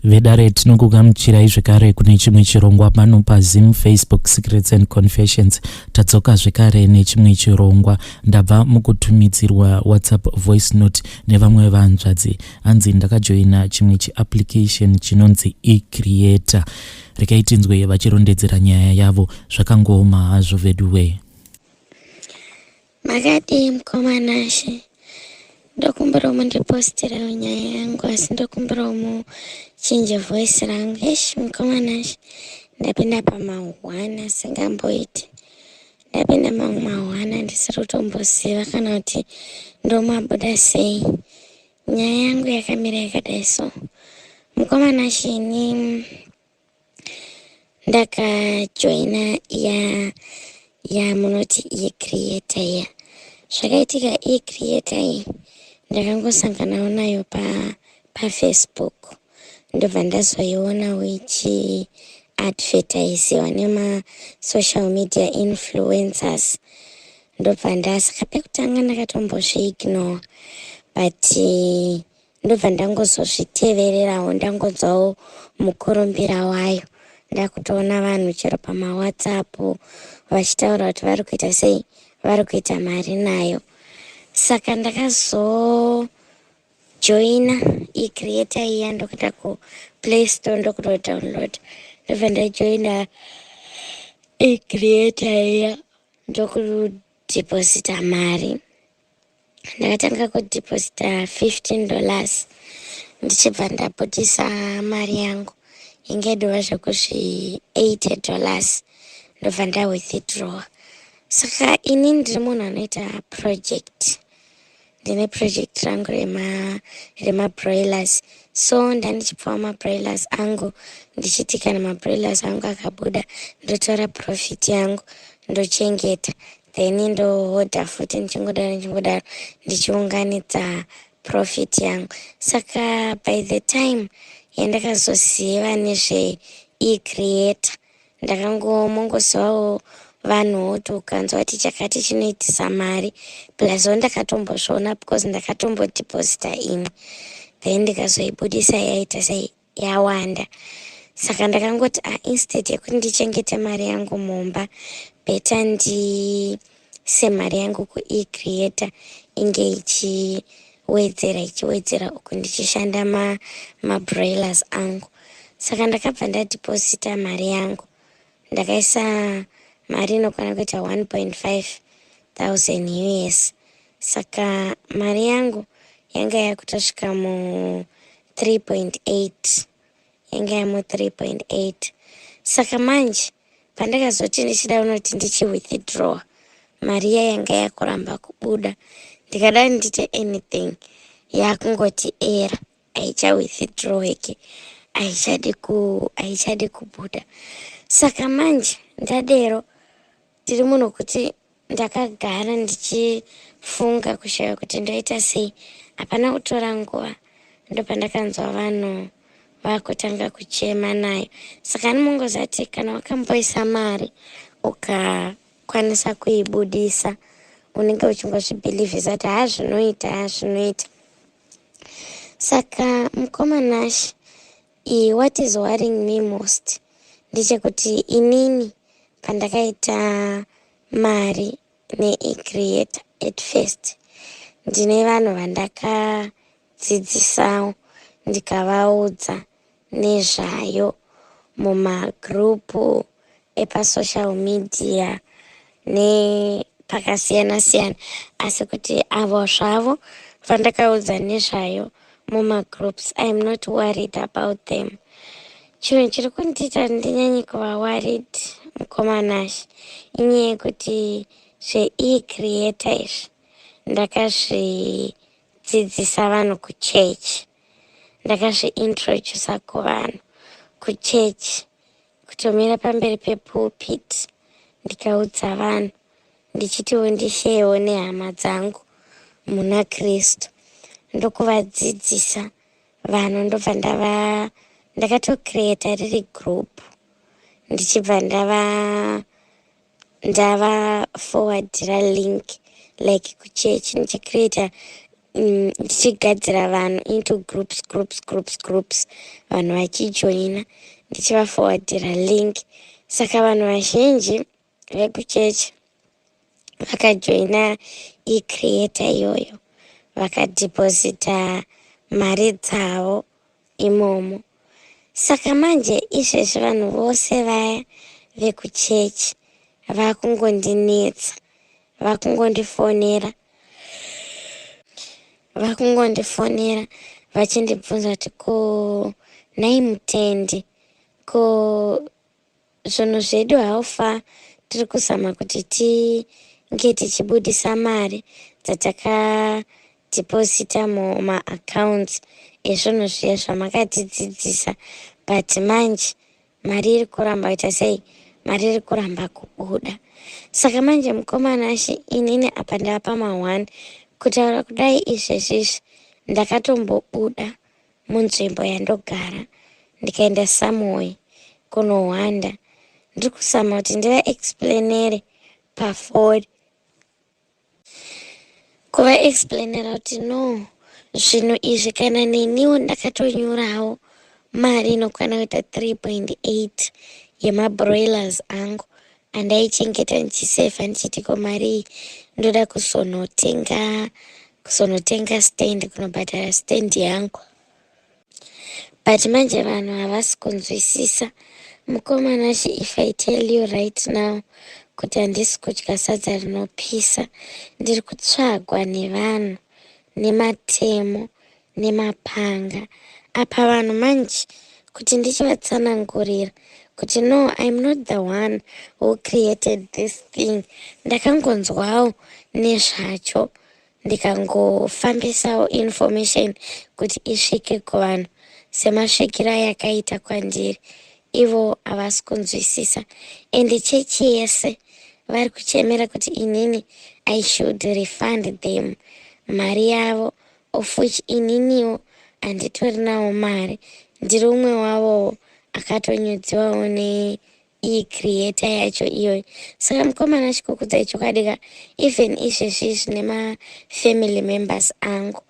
vedare tinokugamuchirai zvekare kune chimwe chirongwa pano paZim Facebook Secrets and Confessions. Tadzoka zvekare nechimwe chirongwa ndabva mukutumidzirwa WhatsApp voice note nevamwe vanzvadzi. Hanzi ndakajoina chimwe chiapplication chinonzi eCreator. Rekai tinzwe vachirondedzera nyaya yavo zvakangoma hazvo veduwe. Makati mkomanashe ndokumbira mundipostera nyaya yangu asi ndokumbira muchinje voice rangu. Mkomanashe ndapinda pamahwana singamboiti, ndapinda mahwana ndisiri kutomboziva kana kuti ndomabuda sei. Nyaya yangu yakamira yakadai so. Mkomanashe ini ndakajoina ya munoti eCreator ya. Zvakaitika eCreator iyi ndakangosanganawo nayo pa Facebook. Ndobva ndazoiona wichi advertisiwa nema social media influencers. Ndobva ndasaka pekutanga ndakatombozviignore, but ndobva ndangozozvitevererawo, ndangonzwawo mukurumbira wayo. Ndakutoona vanhu chero pama WhatsApp vachitaura kuti vari kuita sei, vari kuita mari nayo. Saka ndakazojoina eCreator iya, ndokuenda ku Play Store ndokudownload. Ndobva ndajoina eCreator iya ndokudeposita mari. Ndakatanga kudeposita $15 ndichibva ndabudisa mari yangu ingedova zvekuzvi $80 ndobva ndawithdraw. Saka ini ndiri munhu anoita project, ndine project rangu rema broilers. So ndandichipfawa mabroilers angu ndichiti kana mabroilers angu akabuda ndotora profit yangu ndochengeta, then ndohodha futi nichingodaro ndichiunganidza profit yangu. Saka by the time yandakazoziva nezve eCreator ndakangomongozivawo vanhu kuti ukanzwa kuti chakati chinoitisa mari, plus ndakatombozviona because ndakatombodeposita imwe, then ndikazoibudisa yaita sei yawanda. Saka ndakangoti instead yekuti ndichengete mari yangu mumba, beta ndiise mari yangu ku eCreator inge ichiwedzera uku ndichishanda mabroilers angu. Saka ndakabva ndadeposita mari yangu, ndakaisa mari inokwana kuita 1,500 US. Saka mari yangu yanga yakutosvika mu 3.8, yanga yamu 3.8. Saka manje pandakazoti ndichida unoti ndichiwithdraw, mari yanga yakuramba kubuda. Ndikada ndite anything yakungoti era, aichawithdraweki, aichadi kubuda. Saka manje ndadero ndiri munhu kuti ndakagara ndichifunga kushaya kuti ndoita sei, hapana kutora nguva ndopandakanzwa vanhu vakutanga kuchema nayo. Saka ndimongozati kana wakamboisa mari ukakwanisa kuibudisa unenge uchingozvibhilivhisa kuti hazvinoita. Saka mkomanashe, what is worrying me most ndechekuti inini pandakaita mari neeCreator at first, ndine vanhu vandakadzidzisawo ndikavaudza nezvayo mumagrupu epasocial media nepakasiyana-siyana, asi kuti avo zvavo vandakaudza nezvayo mumagroups, I am not worried about them. Chinhu chiri kundiita ndinyanye kuva worried mkomanashe inyaya yekuti zveeCreator izvi ndakazvidzidzisa vanhu kuchechi, ndakazviintrodusa kuvanhu kuchechi, kutomira pamberi pepulpit ndikaudza vanhu ndichitiwo ndisheyewo nehama dzangu muna Kristu, ndokuvadzidzisa vanhu. Ndobva ndakatocreata riri group, ndichibva ndava forwardira link like kuchechi, ndichicreata ndichigadzira vanhu into groups vanhu vachijoina ndichivaforwardira link. Saka vanhu vazhinji vekuchechi vakajoina icreator iyoyo vakadhiposita mari dzavo imomo. Saka manje izvezvi vanhu vose vaya vekuchechi vakungondinetsa, vakungondifonera vachindibvunza kuti ko nai mutendi, ko zvinhu zvedu haufa tiri kuzama kuti tinge tichibudisa mari dzatakadhiposita mumaaccounts ezvinhu zviya zvamakatidzidzisa, but manje mari iri kuramba kuita sei, mari iri kuramba kubuda. Saka manje mukomana shi inini apa ndapa ma1 kutaura kudai izvezvizvi ndakatombobuda munzvimbo yandogara ndikaenda somewhere kunohwanda ndiri kuzama kuti ndivaexplainere pafoni, kuvaexplainera kuti no zvinhu izvi kana neniwo ndakatonyurawo mari inokwana kuita 3.8 yemabroilers angu andaichengeta ndichisevha ndichitiko mari iyi ndoda kuzonotenga stand, kunobhadhara stand yangu. But manje vanhu havasi kunzwisisa. Mukomana shi, if I tell you right now kuti handisi kudya sadza rinopisa, ndiri kutsvagwa nevanhu nematemo nemapanga. Apa vanhu manje kuti ndichivatsanangurira kuti no, I'm not the one who created this thing. Ndakangonzwawo nezvacho ndikangofambisawo information kuti isvike kuvanhu semasvikira yakaita kwandiri. Ivo havasi kunzwisisa, ende chechi yese vari kuchemera kuti inini I should refund them mari yavo, of which ininiwo handitori nawo mari, ndiri umwe wavo akatonyudziwawo creator yacho iyoyo. Saka mukomana chikukudzai chokadika, even izvezvizvi nemafamily members angu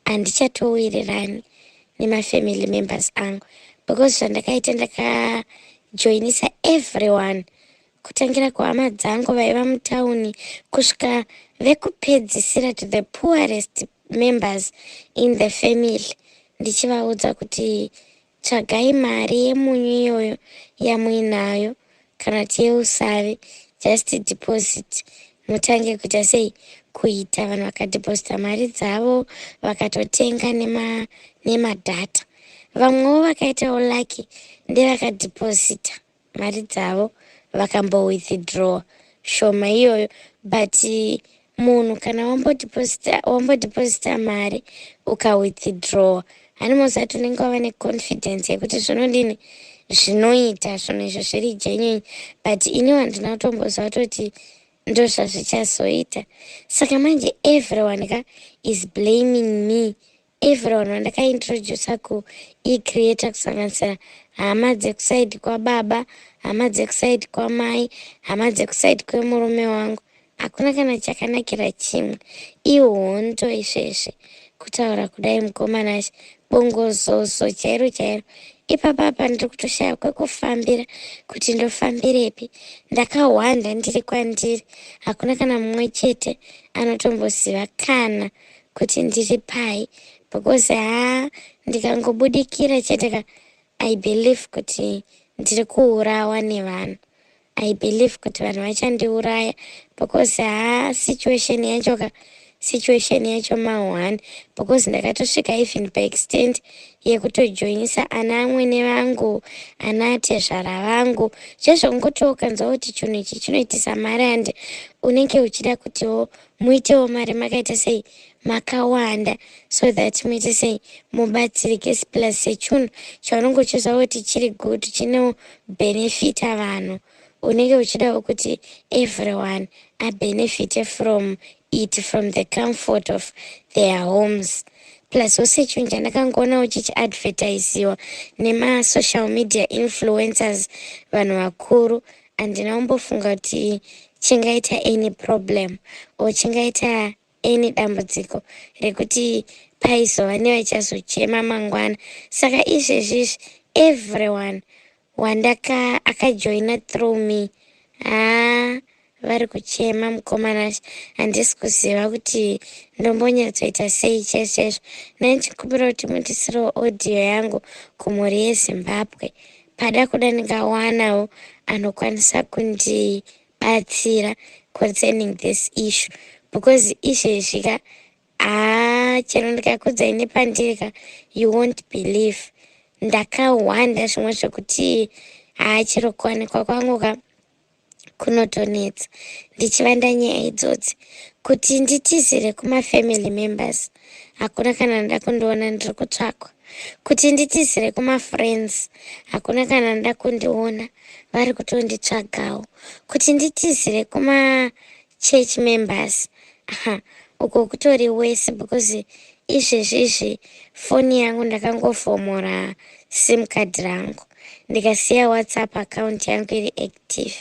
handichatowirirani nemafamily members angu, because zvandakaita ndakajoinisa everyone, kutangira kuhama dzangu vaiva mutauni kusvika vekupedzisira to the poorest members in the family, ndichivaudza kuti tsvagai mari yemunyu iyoyo yamuinayo kana kuti yeusavi, just deposit, mutange kuita sei, kuita. Vanhu vakadhiposita mari dzavo vakatotenga nemadhata. Vamwewo vakaitawo lucky ndevakadhiposita mari dzavo vakambowithdraw shoma iyoyo. But munhu kana wambodhiposita mari ukawithdraw, hanimozati unenge wava neconfidence yekuti zvinodini, zvinoita zvinhu izvo zviri genuine. But iniwo handina kutomboziva kuti ndo zvazvichazoita. Saka manje everyone is blaming me. Everyone wandakaintrodusa kuicreator kusanganisira hama dzekusaidi kwababa, hama dzekusaidi kwamai, hama dzekusaidi kwemurume wangu, hakuna kana chakanakira chimwe. Ihondo izvezvi kutaura kudai mukomana shi, bongozozo chairo. Ipapapa ndiri kutoshaya kwekufambira kuti ndofambirepi. Ndakahwanda ndiri kwandiri, hakuna kana mumwe chete anotomboziva kana kuti ndiri pai, because ndikangobudikira chete I believe kuti ndiri kuurawa nevanhu. I believe kuti vanhu vachandiuraya, because situation yacho ma1, because ndakatosvika even paextent yekutojoinisa ana amwene vangu, ana atezvara vangu. Chezvo ngotiwo ukanzwa kuti chinhu ichi chinoitisa mari hande, unenge uchida kutiwo muitewo mari makaita sei, makawanda, so that muite sei, mubatsirike, plus sechinhu chaunenge uchiziva kuti chiri good, chine benefita vanhu. Unenge uchidawo kuti everyone abenefite from it, from the comfort of their homes. Plus wose chinhu chandakangoona chichiadvertisiwa nemasocial media influencers, vanhu vakuru, handina kumbofunga kuti chingaita any problem or chingaita eni dambudziko rekuti paizova nevachazochema mangwana. Saka izvezvizvi everyone wandaka akajoina through me vari kuchema mukomana handisi kuziva kuti ndombonyatsoita sei chaizvo. Ndandichikumbira kuti mundisirewo audio yangu kumhuri yeZimbabwe. Pada kuda ndingawanawo anokwanisa kundibatsira concerning this issue, because izvezvika chero ndikakudzai nepandirika you won't believe ndakawanda zvimwe zvekuti chero kuwanikwa kwangu kunotonetsa. Ndichivanda nyaya idzodzi kuti nditizire kumafamily members, hakuna kana ndakundiona ndiri kutsvakwa. Kuti nditizire kumafriends, hakuna kana ndakundiona vari kutonditsvagawo. Kuti nditizire kuma-church members, uko kutori wese, because izvezvizvi foni yangu ndakangofomora sim card rangu ndikasiya WhatsApp account yangu iri active.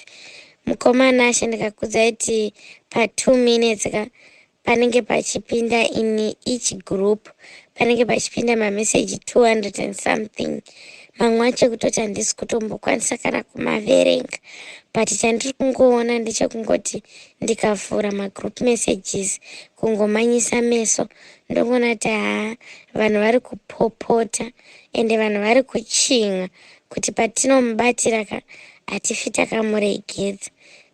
Mukomana ashe ndikakudzai kuti pa2 minutes panenge pachipinda in each group, panenge pachipinda mameseji 200 and something. Mamwe acho kutoti handisi kutombokwanisa kana kumaverenga, but chandiri kungoona ndechekungoti ndikavhura magroup messages kungomanyisa meso ndongoona kuti vanhu vari kupopota ende vanhu vari kuchinga kuti patinomubatira hatifi takamuregedza,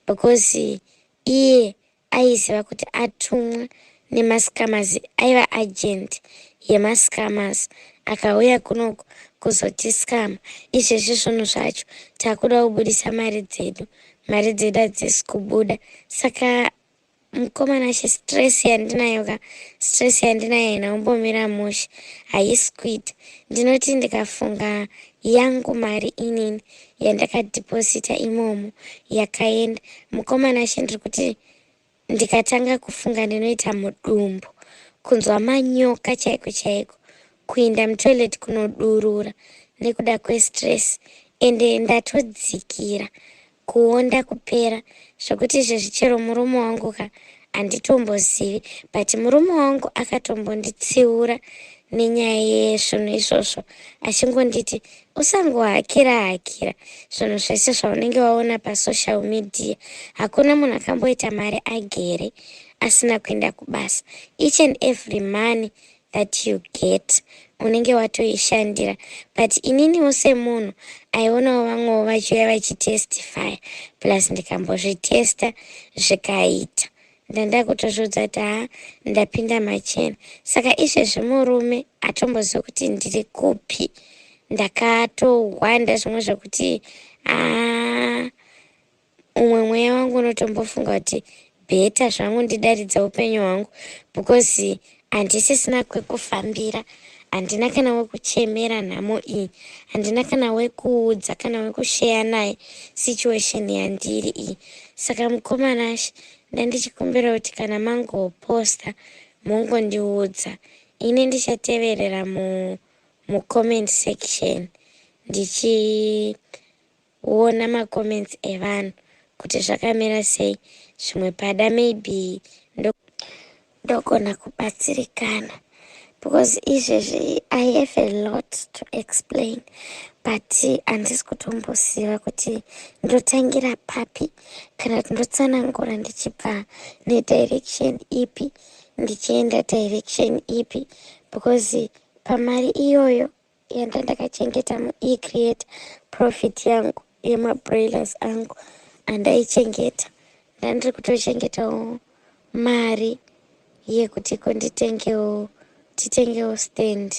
because iye aiziva kuti atumwa nemascammers, aiva agent yemascammers, akauya kunoku kuzotiskama. Izvezvi zvinhu zvacho takuda kubudisa mari dzedu hadzisi kubuda. Saka mukomana ashe stress yandinayo inaombomira mushe, haisi kuita. Ndinoti ndikafunga yangu mari inini yandakadhiposita imomo yakaenda, mukomana ashe ndiri kuti ndikatanga kufunga ndinoita mudumbu, kunzwa manyoka chaiko chaiko, kuinda mutoilet kunodurura nekuda kwestress, ende ndatodzikira kuonda kupera zvokuti izvezvi chero murume wangu handitombozivi, but murume wangu akatombonditsiura nenyaya yezvinhu izvozvo, achingonditi usangohakira zvinhu zvese zvaunenge waona pasocial media. Hakuna munhu akamboita mari agere asina kuenda kubasa. Each and every money that you get unenge watoishandira, but ininiwo semunhu aionawo vamwewo vachiuya vachitestify, plus ndikambozvitesta zvikaita, ndanda kutozvodza kuti ndapinda machena. Saka izvezvi murume hatomboziva kuti ndiri kupi, ndakatohwanda zvimwe zvokuti umwe mweya wangu unotombofunga kuti bheta zvangu ndidaridza upenyu hwangu, because handisisina kwekufambira, handina kana wekuchemera nhamo iyi, handina kana wekuudza kana wekusheya naye situation yandiri iyi. Saka mukomana ashe ndandichikumbira kuti kana mangoposta mongondiudza, ini ndichateverera mucomment section ndichiona macomments evanhu kuti zvakamira sei, zvimwe pada maybe ndogona kubatsirikana, because izvezvi I have a lot to explain, but handisi kutomboziva kuti ndotangira papi kana kuti ndotsanangura ndichibva nedirection ipi ndichienda direction ipi, because pamari iyoyo yandandakachengeta muecreate profit yangu yemabroilers angu handaichengeta, ndandiri kutochengetawo mari yekuti titengewo stand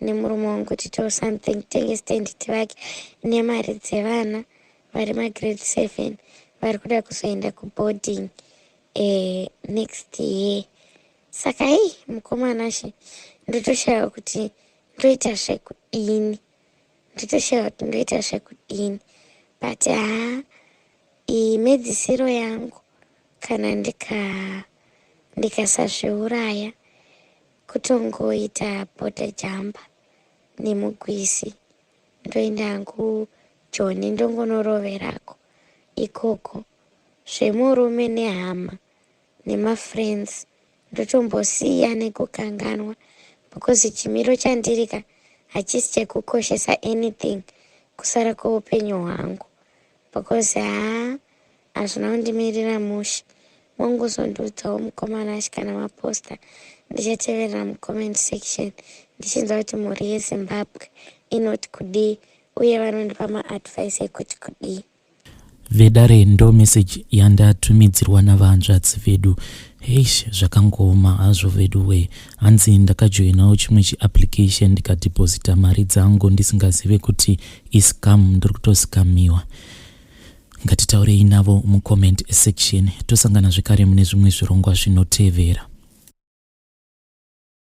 nemurume wangu, titewo something, titenge stand tivake, nemari dzevana vari magrade 7 vari kuda kuzoenda kuboarding next year. Saka mukomana ashe ndotoshayiwa kuti ndoita zvekudini, but medzisiro yangu kana ndikasazviuraya kutongoita bhodha jamba nemugwisi, ndoenda hangu Joni ndongonoroverako ikoko, zvemurume nehama nemafriends ndotombosiya nekukanganwa because chimiro chandirika hachisi chekukoshesa anything kusara kweupenyu hwangu because hazvina kundimirira mushe. Mongozondiudzawo mukomana asikana maposta ndichateverera mucomment section ndichinzwa kuti mhuri yeZimbabwe inoti kudii uye vanondipa maadvice ekuti kudii. Vedare ndo message yandatumidzirwa navanzvadzi vedu. Heish, zvakangooma hazvo vedu we. Hanzi ndakajoinawo chimwe chiapplication ndikadeposita mari dzangu ndisingazive kuti iscam, ndiri kutosikamiwa. Ngatitaurei navo mucomment section. Tosangana zvekare mune zvimwe zvirongwa zvinotevera.